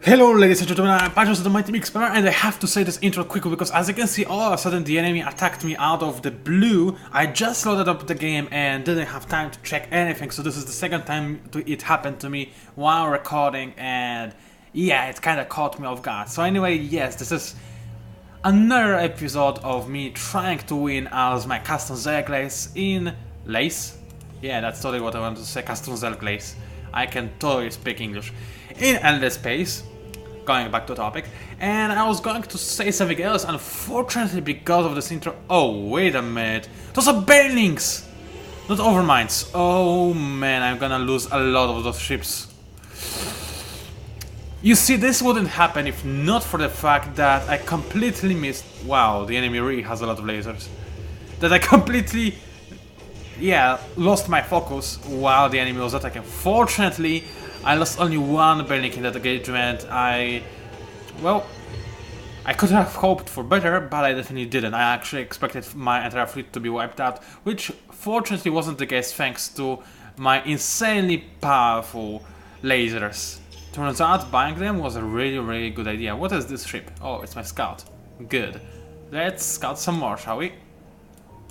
Hello ladies and gentlemen, I'm PANCZASU, the Mighty Mix Explorer, and I have to say this intro quickly because as you can see, all of a sudden the enemy attacked me out of the blue. I just loaded up the game and didn't have time to check anything, so this is the second time it happened to me while recording, and yeah, it kinda caught me off guard. So anyway, yes, this is another episode of me trying to win as my custom Zerg lace in lace. Yeah, that's totally what I wanted to say, custom Zerg lace. I can totally speak English. In endless space, going back to topic, and I was going to say something else, unfortunately because of this intro. Oh, wait a minute. Those are banelings! Not overminds. Oh man, I'm gonna lose a lot of those ships. You see, this wouldn't happen if not for the fact that I completely missed... Wow, the enemy really has a lot of lasers. That I completely... yeah, lost my focus while the enemy was attacking. Fortunately, I lost only one banelink in that engagement. Well, I could have hoped for better, but I definitely didn't. I actually expected my entire fleet to be wiped out, which fortunately wasn't the case thanks to my insanely powerful lasers. Turns out buying them was a really good idea. What is this ship? Oh, it's my scout. Good. Let's scout some more, shall we?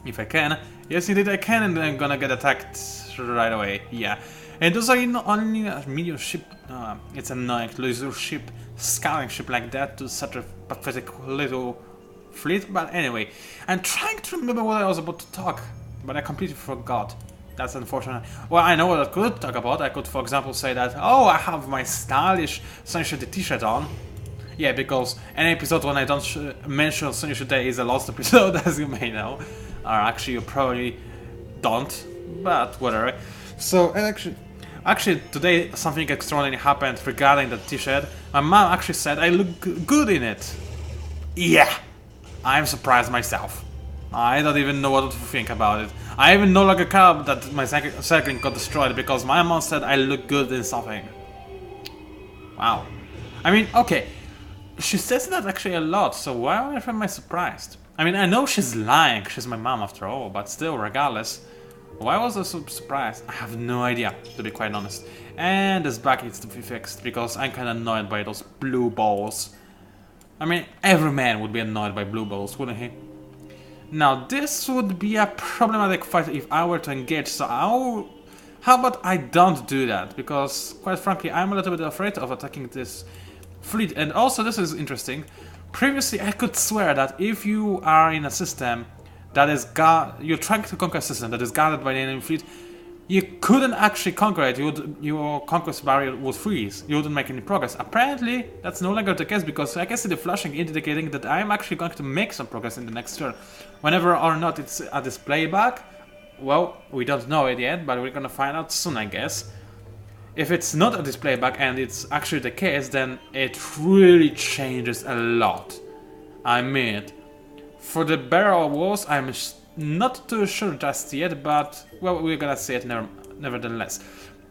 If I can. Yes, indeed I can, and I'm gonna get attacked right away. Yeah. And those are not only a medium ship. It's annoying to lose your ship, scouting ship like that to such a pathetic little fleet. But anyway, I'm trying to remember what I was about to talk, but I completely forgot. That's unfortunate. Well, I know what I could talk about. I could, for example, say that, oh, I have my stylish Sunshine t-shirt on. Yeah, because any episode when I don't mention Sunshine Day is a lost episode, as you may know. Or actually, you probably don't, but whatever. So, Actually, today something extraordinary happened regarding the t-shirt. My mom actually said I look good in it. Yeah, I'm surprised myself. I don't even know what to think about it. I even no longer care that my cycling got destroyed because my mom said I look good in something. Wow. I mean, okay, she says that actually a lot, so why am I surprised? I mean, I know she's lying, she's my mom after all, but still, regardless. Why was I so surprised? I have no idea, to be quite honest. And this bug needs to be fixed, because I'm kinda annoyed by those blue balls. I mean, every man would be annoyed by blue balls, wouldn't he? Now, this would be a problematic fight if I were to engage, so how about I don't do that? Because, quite frankly, I'm a little bit afraid of attacking this fleet. And also, this is interesting. Previously, I could swear that if you are in a system that is you're trying to conquer a system that is guarded by the enemy fleet, you couldn't actually conquer it. Your conquest barrier would freeze. You wouldn't make any progress. Apparently, that's no longer the case because I can see the flashing indicating that I'm actually going to make some progress in the next turn. Whenever or not it's a display bug, well, we don't know it yet, but we're gonna find out soon, I guess. If it's not a display bug and it's actually the case, then it really changes a lot. I mean, for the barrel walls, I'm not too sure just yet, but, well, we're gonna see it nevertheless.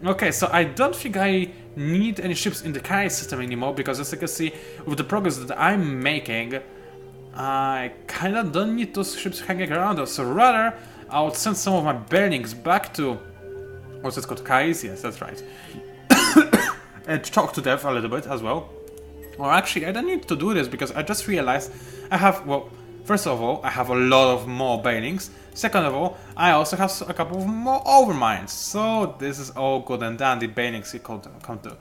Okay, so I don't think I need any ships in the carry system anymore, because as you can see, with the progress that I'm making, I kinda don't need those ships hanging around us, so rather, I would send some of my banelings back to... what's it called? Carries? Yes, that's right. And talk to death a little bit as well. Or actually, I don't need to do this, because I just realized I have, well... First of all, I have a lot of more banelings. Second of all, I also have a couple of more overminds. So this is all good and dandy banelings you could come to.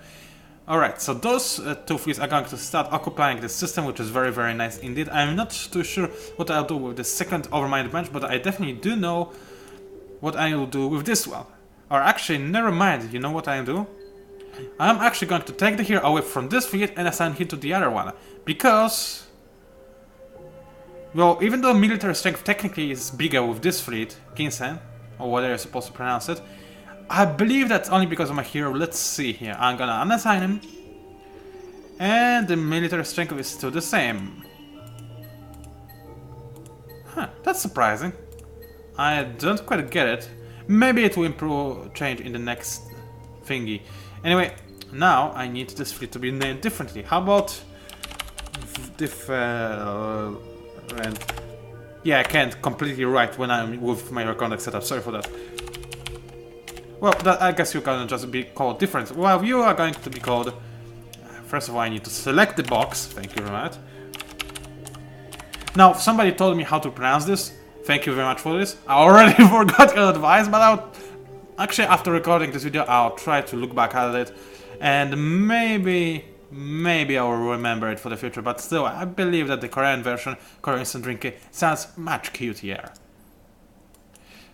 Alright, so those two fleets are going to start occupying the system, which is very nice indeed. I'm not too sure what I'll do with the second overmind bench, but I definitely do know what I will do with this one. Or actually, never mind, you know what I'll do? I'm actually going to take the hero away from this fleet and assign him to the other one. Because... well, even though military strength technically is bigger with this fleet, Kinsen, or whatever you're supposed to pronounce it, I believe that's only because of my hero. Let's see here. I'm gonna unassign him. And the military strength is still the same. Huh, that's surprising. I don't quite get it. Maybe it will improve, change in the next thingy. Anyway, now I need this fleet to be named differently. How about... and yeah, I can't completely write when I'm with my recording setup, sorry for that. Well, that, I guess you're gonna just be called different. Well, you are going to be called First of all, I need to select the box. Thank you very much. Now, somebody told me how to pronounce this. Thank you very much for this. I already forgot your advice, but actually, after recording this video, I'll try to look back at it. And maybe I will remember it for the future. But still, I believe that the Korean version, Korean instant drinking, sounds much cutier.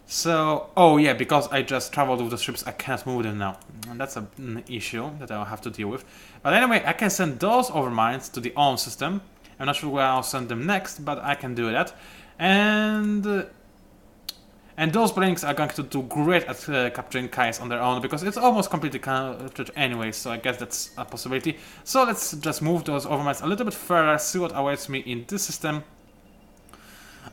So, oh yeah, because I just traveled with the ships, I can't move them now. And that's an issue that I'll have to deal with. But anyway, I can send those overminds to the own system. I'm not sure where I'll send them next, but I can do that. And those blinks are going to do great at capturing Kais on their own, because it's almost completely captured anyway, so I guess that's a possibility. So let's just move those overminds a little bit further, see what awaits me in this system.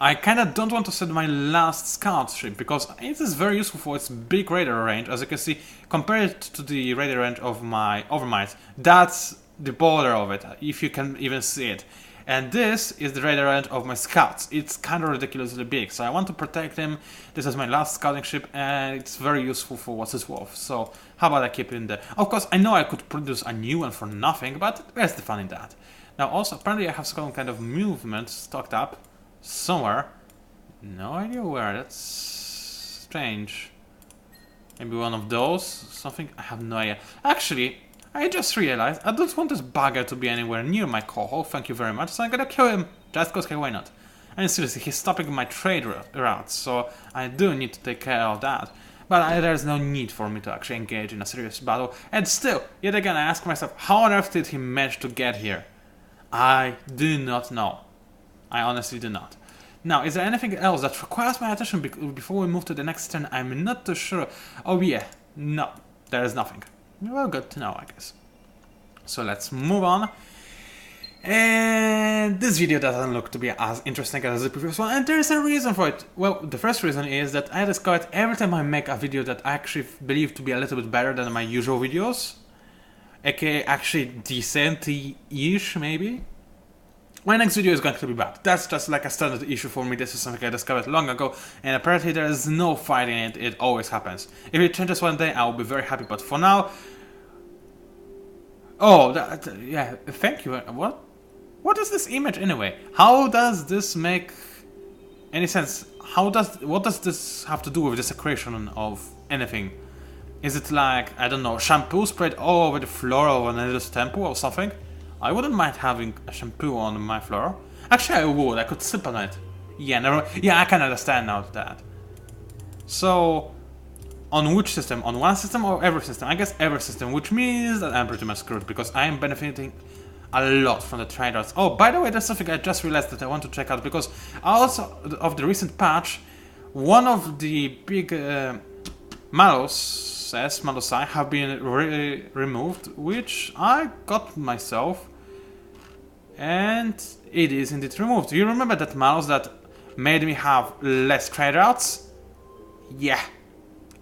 I kinda don't want to send my last scout ship, because it is very useful for its big radar range. As you can see, compared to the radar range of my overminds, that's the border of it, if you can even see it. And this is the radar range of my scouts. It's kinda ridiculously big, so I want to protect them. This is my last scouting ship, and it's very useful for what it's worth. So how about I keep it in there? Of course, I know I could produce a new one for nothing, but where's the fun in that? Now also, apparently I have some kind of movement stocked up somewhere. No idea where. That's strange. Maybe one of those? Something? I have no idea. Actually, I just realized I don't want this bugger to be anywhere near my cohort. Thank you very much. So I'm gonna kill him. Just cause, hey, why not? And seriously, he's stopping my trade routes, so I do need to take care of that. But there's no need for me to actually engage in a serious battle. And still, yet again, I ask myself, how on earth did he manage to get here? I do not know. I honestly do not. Now, is there anything else that requires my attention before we move to the next turn? I'm not too sure. Oh yeah, no, there is nothing. Well, good to know, I guess. So let's move on. And this video doesn't look to be as interesting as the previous one, and there is a reason for it. Well, the first reason is that I discovered every time I make a video that I actually believe to be a little bit better than my usual videos, aka actually decent-ish maybe, my next video is going to be bad. That's just like a standard issue for me. This is something I discovered long ago, and apparently there is no fighting it. It always happens. If it changes one day, I will be very happy, but for now... Oh, yeah, thank you. What is this image anyway? How does this make any sense? What does this have to do with desecration of anything? Is it like, I don't know, shampoo sprayed all over the floor of an endless temple or something? I wouldn't mind having a shampoo on my floor. Actually, I would. I could sip on it. Yeah, I can understand now that. So, on which system? On one system or every system? I guess every system, which means that I'm pretty much screwed, because I am benefiting a lot from the trade routes. Oh, by the way, there's something I just realized that I want to check out, because also of the recent patch, one of the big Malosai have been removed, which I got myself, and it is indeed removed. Do you remember that Malos that made me have less trade routes? Yeah,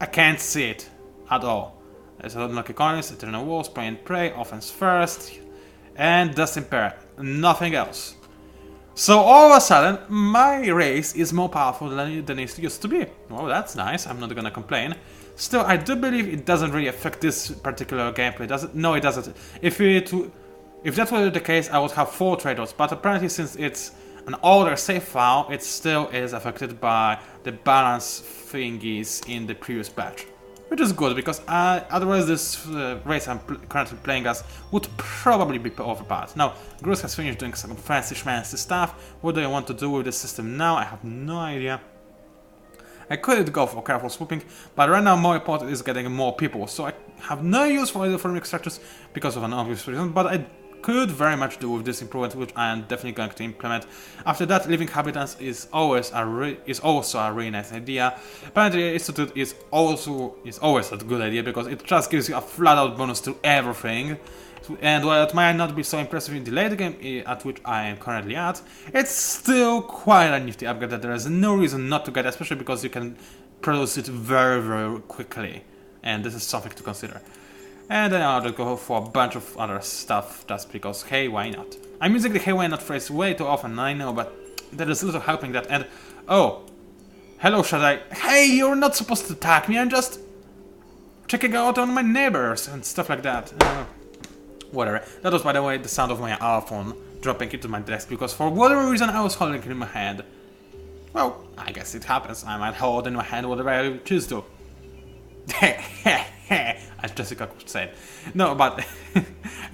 I can't see it at all. There's unlucky economies, eternal walls, spray and pray, offense first, and dust impair, nothing else. So all of a sudden, my race is more powerful than it used to be. Well, that's nice, I'm not gonna complain. Still, I do believe it doesn't really affect this particular gameplay, does it? No, it doesn't. If that were the case, I would have 4 trade routes, but apparently since it's an older save file, it still is affected by the balance thingies in the previous patch. Which is good, because otherwise this race I'm currently playing as would probably be overpowered. Now, Gruz has finished doing some fancy schmancy stuff. What do I want to do with this system now? I have no idea. I could go for careful swooping, but right now more important is getting more people, so I have no use for the farming structures because of an obvious reason, but I could very much do with this improvement, which I am definitely going to implement. After that, living habitants is also a really nice idea. Planetary Institute is always a good idea, because it just gives you a flat-out bonus to everything. And while it might not be so impressive in the late game at which I am currently at, it's still quite a nifty upgrade that there is no reason not to get, especially because you can produce it very, very quickly. And this is something to consider. And then I'll just go for a bunch of other stuff, just because, hey, why not? I'm using the hey, why not phrase way too often, I know, but there is little helping that. And, oh, hello, Shaddai. Hey, you're not supposed to attack me, I'm just checking out on my neighbors and stuff like that. Whatever. That was, by the way, the sound of my iPhone dropping into my desk, because for whatever reason I was holding it in my hand. Well, I guess it happens. I might hold in my hand whatever I choose to. As Jessica could say. No, but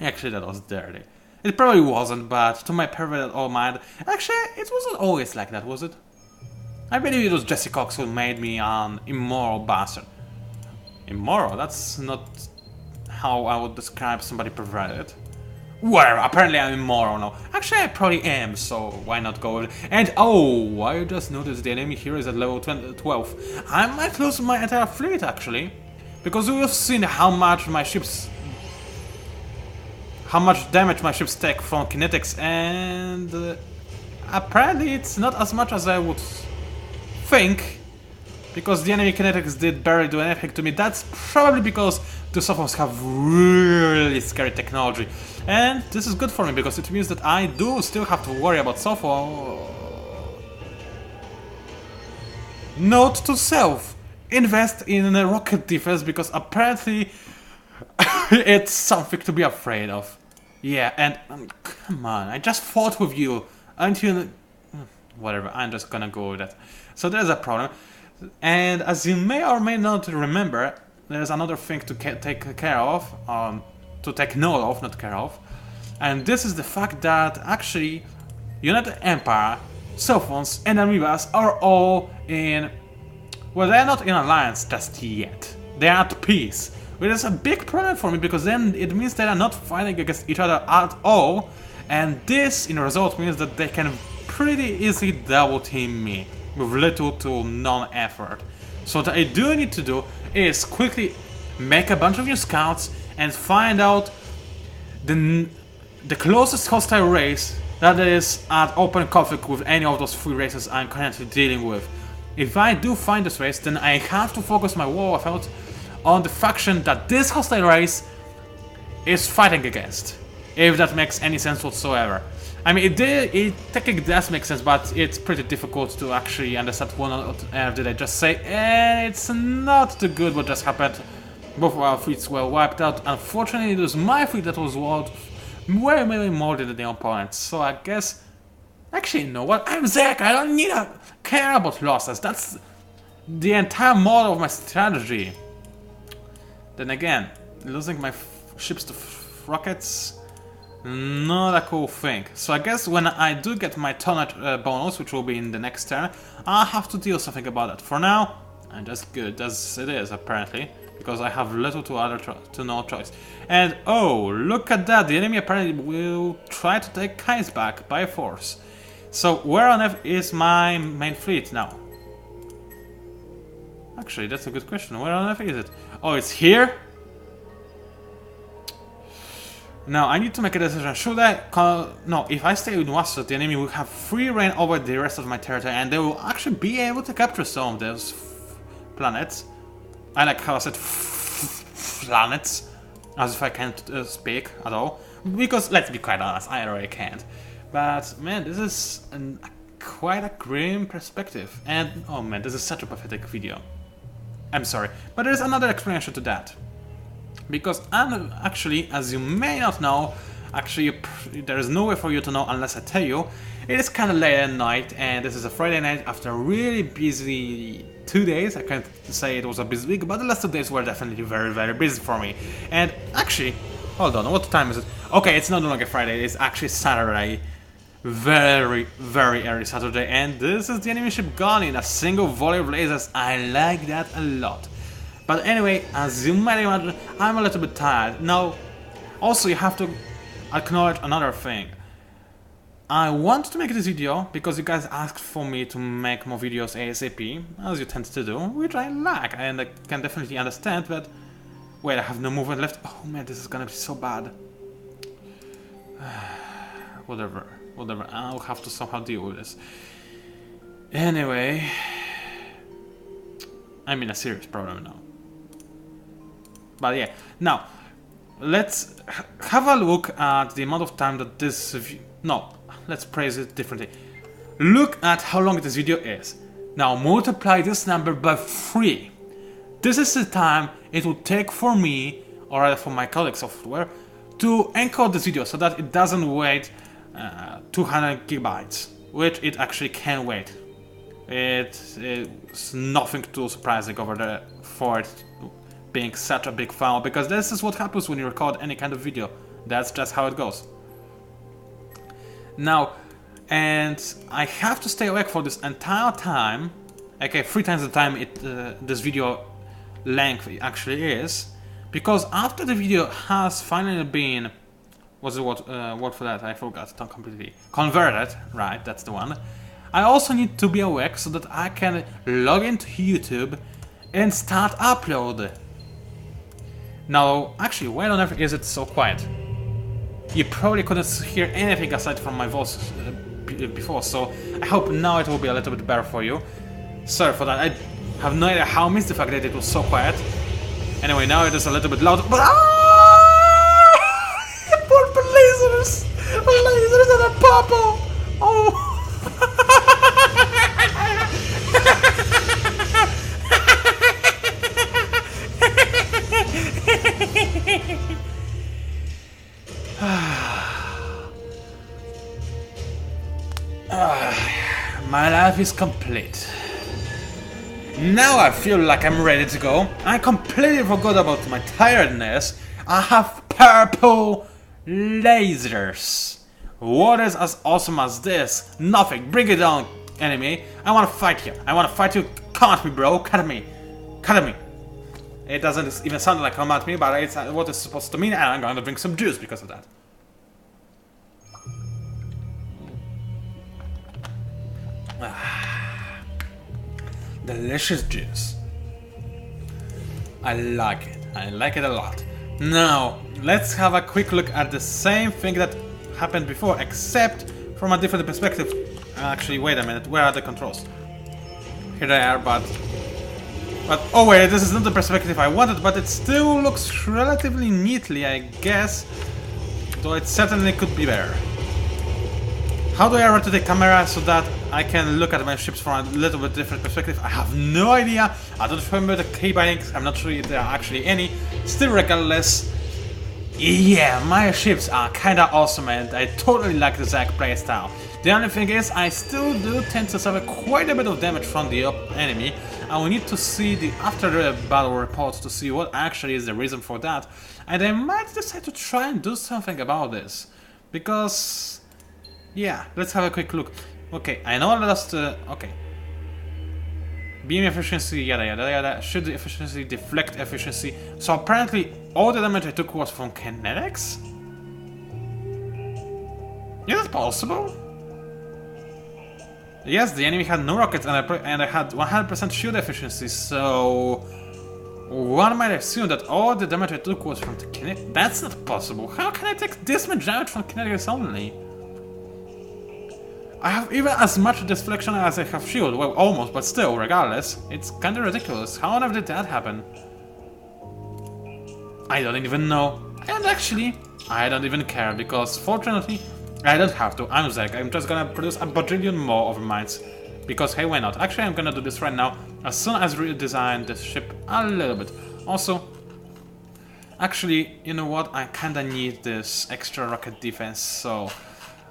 actually that was dirty. It probably wasn't, but to my perverted old mind, actually it wasn't always like that, was it? I believe it was Jesse Cox who made me an immoral bastard. Immoral? That's not how I would describe somebody perverted. Well, apparently I'm immoral now. Actually, I probably am, so why not go with it? And oh, I just noticed the enemy here is at level 12. I might lose my entire fleet, actually. Because we've seen how much damage my ships take from kinetics, and apparently it's not as much as I would think. Because the enemy kinetics did barely do anything to me. That's probably because the Sophos have really scary technology. And this is good for me, because it means that I do still have to worry about Sopho. Note to self: invest in a rocket defense, because apparently it's something to be afraid of. Yeah, and come on, I just fought with you. Aren't you? Whatever, I'm just gonna go with that. So there's a problem. And as you may or may not remember, there's another thing to take care of, to take note of, not care of. And this is the fact that actually United Empire, Sophons, and Amoebas are all in... Well, they're not in alliance just yet. They're at peace. Which is a big problem for me, because then it means they are not fighting against each other at all. And this, in result, means that they can pretty easily double team me with little to none effort. So what I do need to do is quickly make a bunch of new scouts and find out the closest hostile race that is at open conflict with any of those 3 races I'm currently dealing with. If I do find this race, then I have to focus my war effort on the faction that this hostile race is fighting against. If that makes any sense whatsoever. I mean, it technically does make sense, but it's pretty difficult to actually understand what did I just say, and it's not too good what just happened. Both of our fleets were wiped out. Unfortunately, it was my fleet that was wiped way more than the opponents, so I guess... Actually, you know what? I'm Zerg, I don't need to care about losses, that's the entire model of my strategy. Then again, losing my ships to rockets... Not a cool thing. So I guess when I do get my tonnage bonus, which will be in the next turn, I'll have to deal something about it. For now, I'm just good as it is, apparently, because I have little to no choice. And oh, look at that! The enemy apparently will try to take Kais back by force. So where on earth is my main fleet now? Actually, that's a good question. Where on earth is it? Oh, it's here? Now, I need to make a decision. Should I no, if I stay with Wasset, the enemy will have free reign over the rest of my territory, and they will actually be able to capture some of those planets. I like how I said planets, as if I can't speak at all. Because, let's be quite honest, I really can't. But, man, this is quite a grim perspective. And, oh man, this is such a pathetic video. I'm sorry, but there's another explanation to that. Because I'm actually, as you may not know, actually there is no way for you to know unless I tell you, it is kind of late at night, and this is a Friday night after a really busy 2 days. I can't say it was a busy week, but the last 2 days were definitely very busy for me. And actually, hold on, what time is it? Okay, it's no longer Friday, it's actually Saturday. Very early Saturday, and this is the enemy ship gone in a single volley of lasers. I like that a lot. But anyway, as you might imagine, I'm a little bit tired. Now, also you have to acknowledge another thing. I want to make this video because you guys asked for me to make more videos ASAP, as you tend to do, which I like, and I can definitely understand, but... Wait, I have no movement left. Oh man, this is gonna be so bad. Whatever, I'll have to somehow deal with this. Anyway... I'm in a serious problem now. But yeah, now, let's have a look at the amount of time that this... No, let's phrase it differently. Look at how long this video is. Now multiply this number by 3. This is the time it will take for me, or rather for my colleague software, to encode this video so that it doesn't weigh 200 gigabytes, which it actually can wait. It's nothing too surprising over there for it being such a big file, because this is what happens when you record any kind of video. That's just how it goes. Now, and I have to stay awake for this entire time. Okay, 3 times the time this video length actually is, because after the video has finally been, what's the word for that? I forgot completely. Converted, right? That's the one. I also need to be awake so that I can log into YouTube and start upload. Now, actually, why on earth is it so quiet? You probably couldn't hear anything aside from my voice before, so I hope now it will be a little bit better for you. Sorry for that, I have no idea how I missed the fact that it was so quiet. Anyway, now it is a little bit loud, but poor lasers! Lasers and a purple! Oh! My life is complete. Now I feel like I'm ready to go. I completely forgot about my tiredness. I have purple lasers. What is as awesome as this? Nothing. Bring it on, enemy. I want to fight you. I want to fight you. Come at me, bro. Come at me. Come at me. It doesn't even sound like come at me, but it's what it's supposed to mean, and I'm going to drink some juice because of that. Delicious juice. I like it. I like it a lot. Now, let's have a quick look at the same thing that happened before, except from a different perspective. Actually, wait a minute. Where are the controls? Here they are, but oh wait, this is not the perspective I wanted, but it still looks relatively neatly, I guess. Though it certainly could be better. How do I rotate the camera so that I can look at my ships from a little bit different perspective? I have no idea. I don't remember the key bindings. I'm not sure if there are actually any. Still, regardless, yeah, my ships are kinda awesome and I totally like the Zerg playstyle. The only thing is, I still do tend to suffer quite a bit of damage from the enemy. I will need to see the after the battle reports to see what actually is the reason for that. And I might decide to try and do something about this. Because... yeah, let's have a quick look. Okay, I know I lost... okay. Beam efficiency, yada yada yada. Shield efficiency, deflect efficiency. So apparently all the damage I took was from kinetics? Is that possible? Yes, the enemy had no rockets and I had 100% shield efficiency, so... one might assume that all the damage I took was from the kinetics. That's not possible. How can I take this much damage from kinetics only? I have even as much deflection as I have shield, well almost, but still, regardless, it's kinda ridiculous. How on earth did that happen? I don't even know. And actually, I don't even care, because fortunately, I don't have to. I'm Zerg, I'm just gonna produce a bajillion more overminds. Because hey, why not? Actually, I'm gonna do this right now, as soon as we redesign this ship a little bit. Also, actually, you know what? I kinda need this extra rocket defense, so...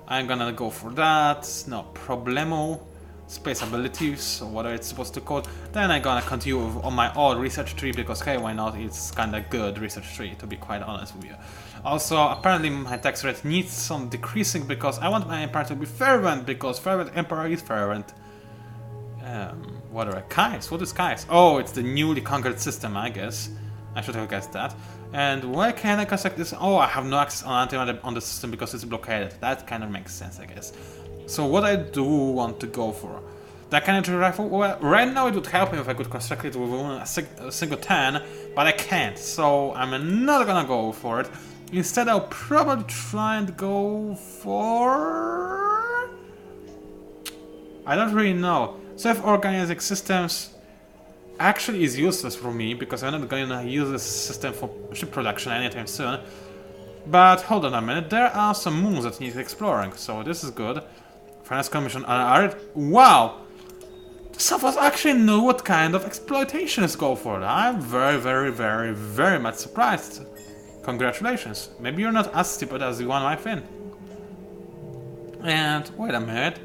I'm gonna go for that, no problemo. Space abilities, or whatever it's supposed to call. Then I'm gonna continue on my old research tree, because hey, why not? It's kinda good research tree, to be quite honest with you. Also, apparently my tax rate needs some decreasing, because I want my empire to be fervent, because fervent emperor is fervent. What are Kais? What is Kais? Oh, it's the newly conquered system, I guess. I should have guessed that. And where can I construct this? Oh, I have no access on antimatter on the system because it's blockaded. That kind of makes sense, I guess. So what I do want to go for? That kind of rifle? Well, right now it would help me if I could construct it with a single turn, but I can't. So I'm not gonna go for it. Instead, I'll probably try and go for... I don't really know. Self-organizing systems actually is useless for me, because I'm not gonna use this system for ship production anytime soon. But hold on a minute, there are some moons that need exploring, so this is good. Finance Commission wow! Some of us actually know what kind of exploitations go for. I'm very, very, very, very much surprised. Congratulations. Maybe you're not as stupid as you one might think. And wait a minute.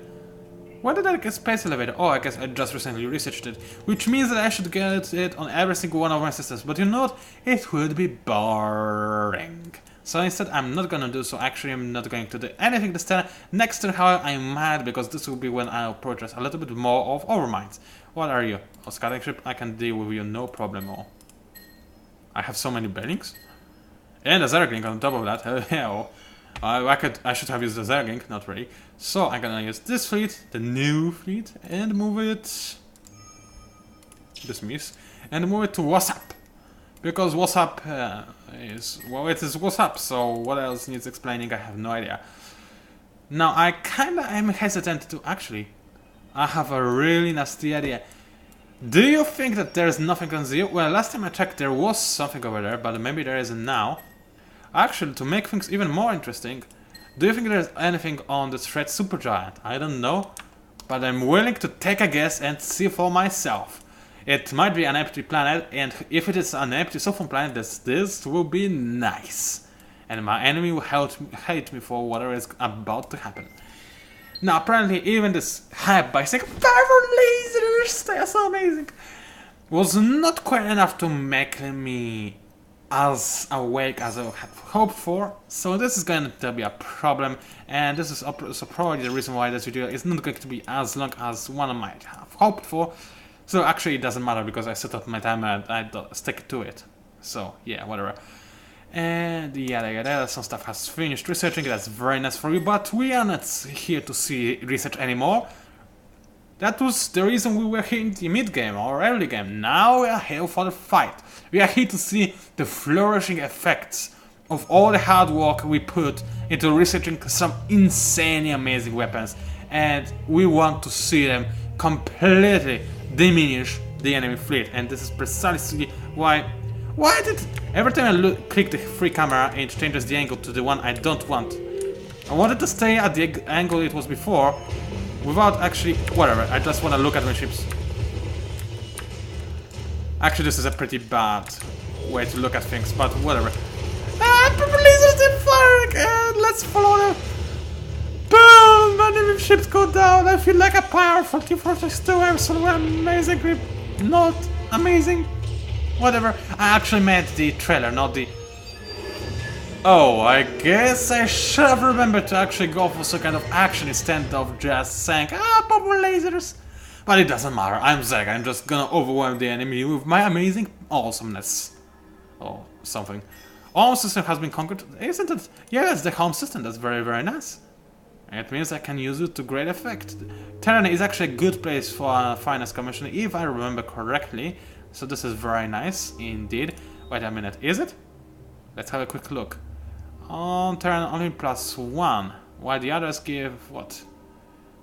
Why did I get space elevator? Oh, I guess I just recently researched it. Which means that I should get it on every single one of my systems. But you know what? It would be boring. So instead, I'm not gonna do so. Actually, I'm not going to do anything this turn. Next turn, however, I'm mad because this will be when I'll purchase a little bit more of overminds. What are you? A scouting ship? I can deal with you, no problem at all. I have so many buildings. And a Zergling on top of that. Hell. I should have used the Zergling, not really. So I'm gonna use this fleet, the new fleet, and move it... Dismiss. And move it to WhatsApp. Because WhatsApp is... Well, it is WhatsApp, so what else needs explaining? I have no idea. Now, I kinda am hesitant to... Actually, I have a really nasty idea. Do you think that there's nothing on the... Well, last time I checked there was something over there, but maybe there isn't now. Actually, to make things even more interesting, do you think there's anything on the threat supergiant? I don't know, but I'm willing to take a guess and see for myself. It might be an empty planet, and if it is an empty soft planet, this will be nice. And my enemy will hate me for whatever is about to happen. Now, apparently, even this hype by saying 5 lasers, they are so amazing, was not quite enough to make me as awake as I had hoped for, so this is going to be a problem, and this is so probably the reason why this video is not going to be as long as one might have hoped for. So actually it doesn't matter because I set up my timer and I don't stick to it. So yeah, whatever. And yeah, some stuff has finished researching, that's very nice for you, but we are not here to see research anymore. That was the reason we were here in the mid-game or early game. Now we are here for the fight. We are here to see the flourishing effects of all the hard work we put into researching some insanely amazing weapons. And we want to see them completely diminish the enemy fleet. And this is precisely why did every time I click the free camera, it changes the angle to the one I don't want. I wanted to stay at the angle it was before, without actually... whatever, I just want to look at my ships. Actually, this is a pretty bad way to look at things, but whatever. Purple lasers, they're firing, and let's follow them. Boom! My enemy ships go down, I feel like a powerful T-Fortress 2, I'm so amazing, not amazing. Whatever, I actually meant the trailer, not the... Oh, I guess I should have remembered to actually go for some kind of action instead of just saying, purple lasers. But it doesn't matter, I'm Zerg, I'm just gonna overwhelm the enemy with my amazing awesomeness. Or something. Home system has been conquered, isn't it? Yeah, that's the home system, that's very, very nice. It means I can use it to great effect. Terran is actually a good place for a finance commission, if I remember correctly. So this is very nice, indeed. Wait a minute, is it? Let's have a quick look. On Terran only +1, while the others give, what?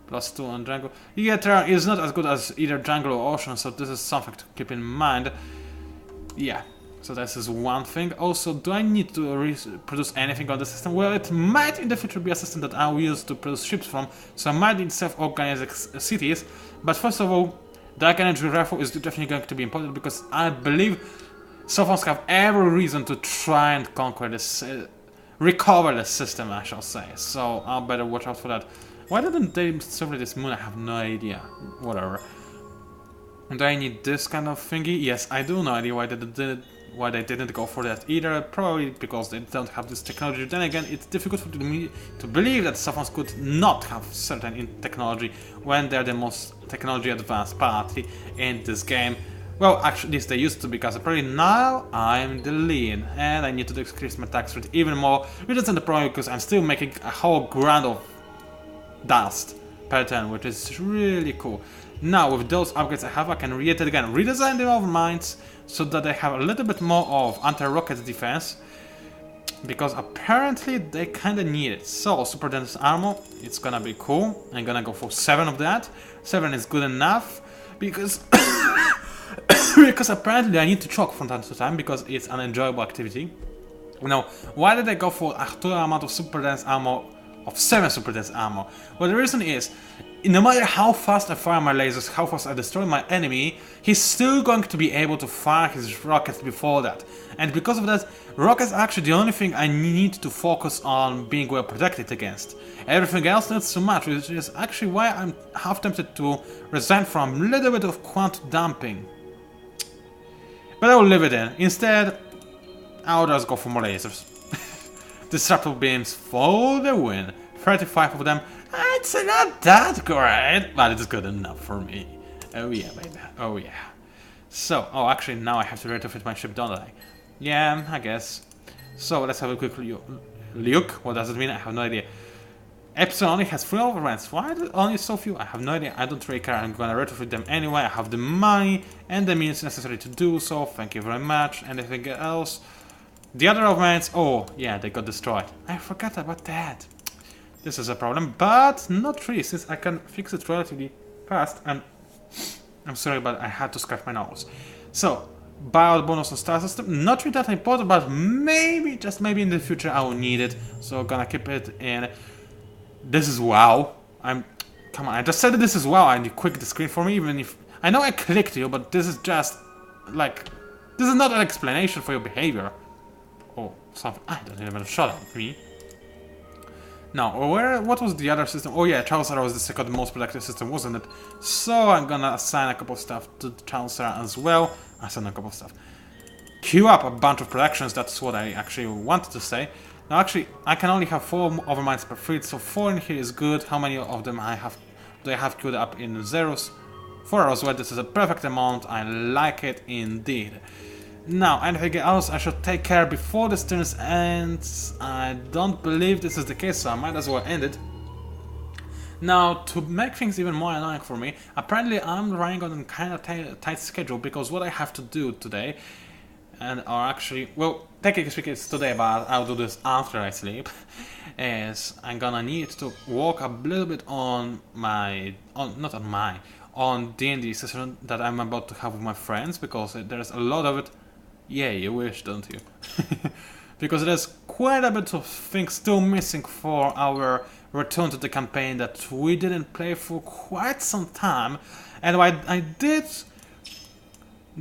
+2 on Jungle. Yeah, Terran is not as good as either Jungle or Ocean, so this is something to keep in mind. Yeah, so this is one thing. Also, do I need to produce anything on the system? Well, it might in the future be a system that I will use to produce ships from, so I might need self-organized cities. But first of all, Dark Energy Rifle is definitely going to be important because I believe Sophons have every reason to try and conquer this, recover the system, I shall say. So I'll better watch out for that. Why didn't they survey this moon? I have no idea. Whatever. Do I need this kind of thingy? Yes, I do. No idea why they didn't go for that either. Probably because they don't have this technology. Then again, it's difficult for me to believe that Sophons could not have certain technology when they're the most technology advanced party in this game. Well, actually, this they used to, because apparently now I'm the lead, and I need to decrease my tax rate even more, which isn't the problem because I'm still making a whole grand of dust per turn, which is really cool. Now, with those upgrades I have, I can yet again redesign the overminds so that they have a little bit more of anti-rocket defense, because apparently they kinda need it. So, super dense armor, it's gonna be cool. I'm gonna go for 7 of that. 7 is good enough, because because apparently I need to choke from time to time because it's an enjoyable activity. Now, why did I go for a total amount of super dense armor of 7 super dense ammo. Well, the reason is, no matter how fast I fire my lasers, how fast I destroy my enemy, he's still going to be able to fire his rockets before that. And because of that, rockets are actually the only thing I need to focus on being well protected against. Everything else not so much, which is actually why I'm half tempted to resign from a little bit of quant dumping. But I will leave it in. Instead, I'll just go for more lasers. Disruptive beams for the win. 35 of them. It's not that great, but it's good enough for me. Oh yeah, baby. Oh yeah. So, oh, actually, now I have to retrofit my ship, don't I? Yeah, I guess. So, let's have a quick look. What does it mean? I have no idea. Epsilon only has 3 overruns. Why only so few? I have no idea. I don't really care. I'm gonna retrofit them anyway. I have the money and the means necessary to do so. Thank you very much. Anything else? The other overruns, oh, yeah, they got destroyed. I forgot about that. This is a problem, but not really, since I can fix it relatively fast. And I'm sorry, but I had to scratch my nose. So, buyout bonus on star system, not really that important, but maybe, just maybe in the future I will need it. So gonna keep it in. This is wow. Come on, I just said that this is wow, and you clicked the screen for me, even if I know I clicked you, but this is just like, this is not an explanation for your behavior. Oh, something. I don't even shut up me. Now, what was the other system? Oh yeah, Chancellor was the second most productive system, wasn't it? So I'm gonna assign a couple of stuff to the Chancellor as well. Assign a couple of stuff. Queue up a bunch of productions, that's what I actually wanted to say. Now actually, I can only have 4 overminds per fleet, so 4 in here is good. How many of them do I have queued up in zeros? 4 as well, this is a perfect amount, I like it indeed. Now, anything else I should take care before this turn ends? I don't believe this is the case, so I might as well end it. Now, to make things even more annoying for me, apparently I'm running on a kind of tight schedule, because what I have to do today, and or actually, well, technically speaking it's today, but I'll do this after I sleep, is I'm gonna need to work a little bit on on D&D session that I'm about to have with my friends, because there's a lot of it. Yeah, you wish, don't you? Because there's quite a bit of things still missing for our return to the campaign that we didn't play for quite some time. And I did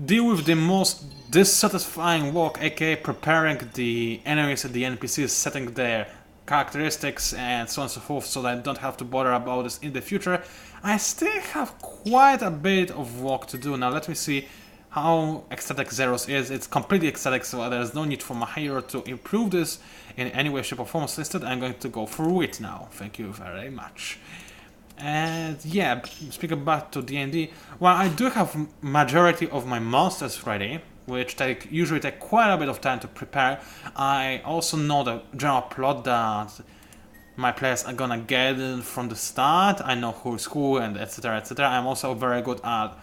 deal with the most dissatisfying work, aka preparing the enemies and the NPCs, setting their characteristics and so on and so forth, so that I don't have to bother about this in the future. I still have quite a bit of work to do. Now let me see how ecstatic Zeros is. It's completely ecstatic, so there's no need for my hero to improve this in any way, shape or form. So instead I'm going to go for wit now. Thank you very much. And yeah, speaking back to D&D, well, I do have majority of my monsters ready, which usually take quite a bit of time to prepare. I also know the general plot that my players are gonna get in from the start. I know who's who and etc, etc. I'm also very good at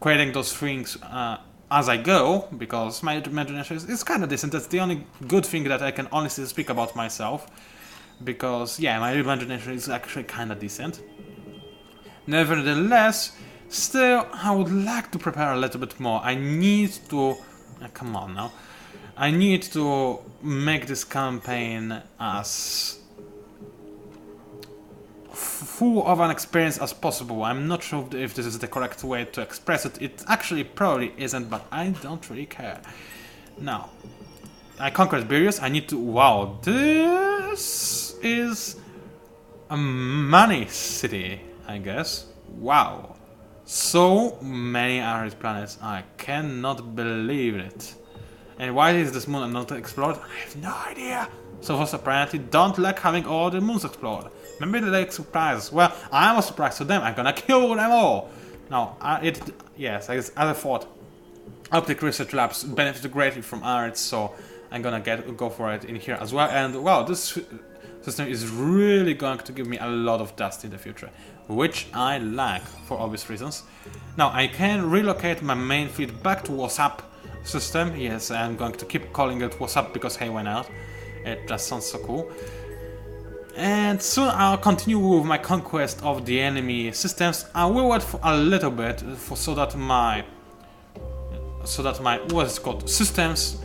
creating those things as I go, because my imagination is kind of decent. That's the only good thing that I can honestly speak about myself, because yeah, my imagination is actually kind of decent. Nevertheless, still, I would like to prepare a little bit more. I need to... come on now. I need to make this campaign as full of an experience as possible. I'm not sure if this is the correct way to express it. It actually probably isn't, but I don't really care. Now, I conquered Birius. I need to... Wow, this is a money city, I guess. Wow. So many arid planets. I cannot believe it. And why is this moon not explored? I have no idea. So far, apparently don't like having all the moons explored. Maybe they like surprises. Well, I'm a surprise to them. I'm gonna kill them all. Now, yes, as I thought, Optic Research Labs benefit greatly from Arid, so I'm gonna go for it in here as well. And wow, this system is really going to give me a lot of dust in the future, which I like for obvious reasons. Now, I can relocate my main fleet back to WhatsApp system. Yes, I'm going to keep calling it WhatsApp because hey, why not? It just sounds so cool. And soon I'll continue with my conquest of the enemy systems. I will wait for a little bit so that my what is it called, systems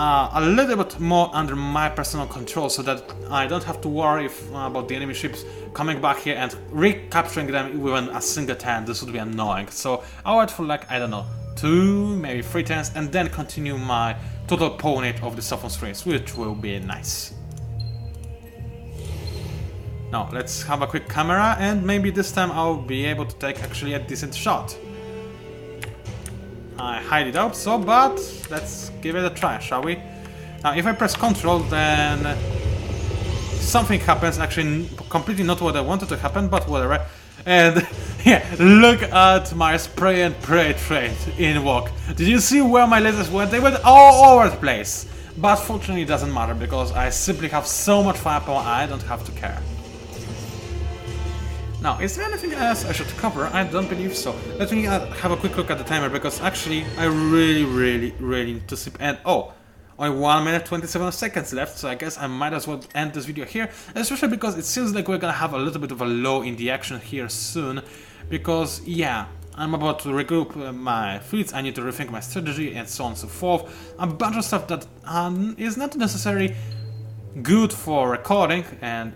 a little bit more under my personal control so that I don't have to worry about the enemy ships coming back here and recapturing them within a single turn. This would be annoying. So I'll wait for like, I don't know, 2, maybe 3 turns and then continue my total ponate of the Sophon's race, which will be nice. Now let's have a quick camera and maybe this time I'll be able to take actually a decent shot. I highly doubt so, but let's give it a try, shall we? Now, if I press Ctrl, then something happens, actually completely not what I wanted to happen, but whatever. And yeah, look at my spray and pray trait in walk. Did you see where my lasers went? They went all over the place. But fortunately it doesn't matter, because I simply have so much firepower, I don't have to care. Now, is there anything else I should cover? I don't believe so. Let me have a quick look at the timer, because actually I really need to sleep. And oh, only 1 minute 27 seconds left, so I guess I might as well end this video here. Especially because it seems like we're gonna have a little bit of a lull in the action here soon. Because, yeah, I'm about to regroup my fleets, I need to rethink my strategy and so on and so forth. A bunch of stuff that is not necessarily good for recording, and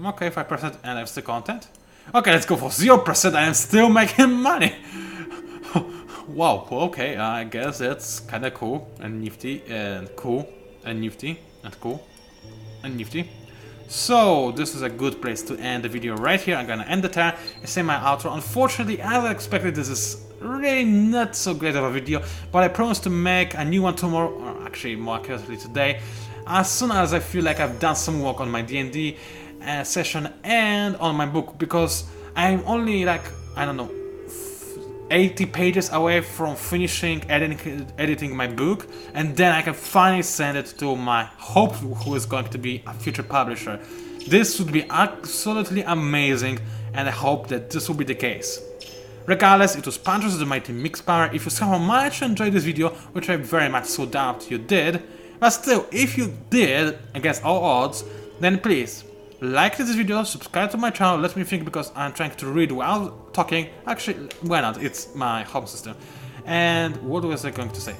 okay, 5% and I'm still content. Okay, let's go for 0%, I am still making money! Wow, okay, I guess that's kinda cool, and nifty, and cool, and nifty, and cool, and nifty. So, this is a good place to end the video right here. I'm gonna end the turn and say my outro. Unfortunately, as I expected, this is really not so great of a video, but I promise to make a new one tomorrow, or actually more accurately today, as soon as I feel like I've done some work on my D&D session and on my book, because I'm only like, I don't know, 80 pages away from finishing editing my book, and then I can finally send it to my hope who is going to be a future publisher. This would be absolutely amazing, and I hope that this will be the case. Regardless, it was PANCZASU, the mighty Mix Power. If you somehow managed to enjoy this video, which I very much so doubt you did, but still, if you did, against all odds, then please like this video, subscribe to my channel, let me think, because I'm trying to read while talking. Actually, why not? It's my home system. And what was I going to say?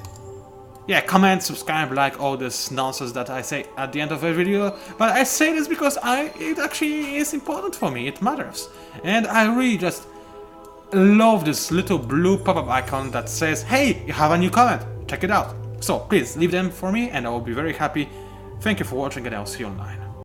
Yeah, comment, subscribe, like all this nonsense that I say at the end of a video. But I say this because it actually is important for me, it matters. And I really just love this little blue pop-up icon that says, hey, you have a new comment, check it out. So please leave them for me and I will be very happy. Thank you for watching and I'll see you online.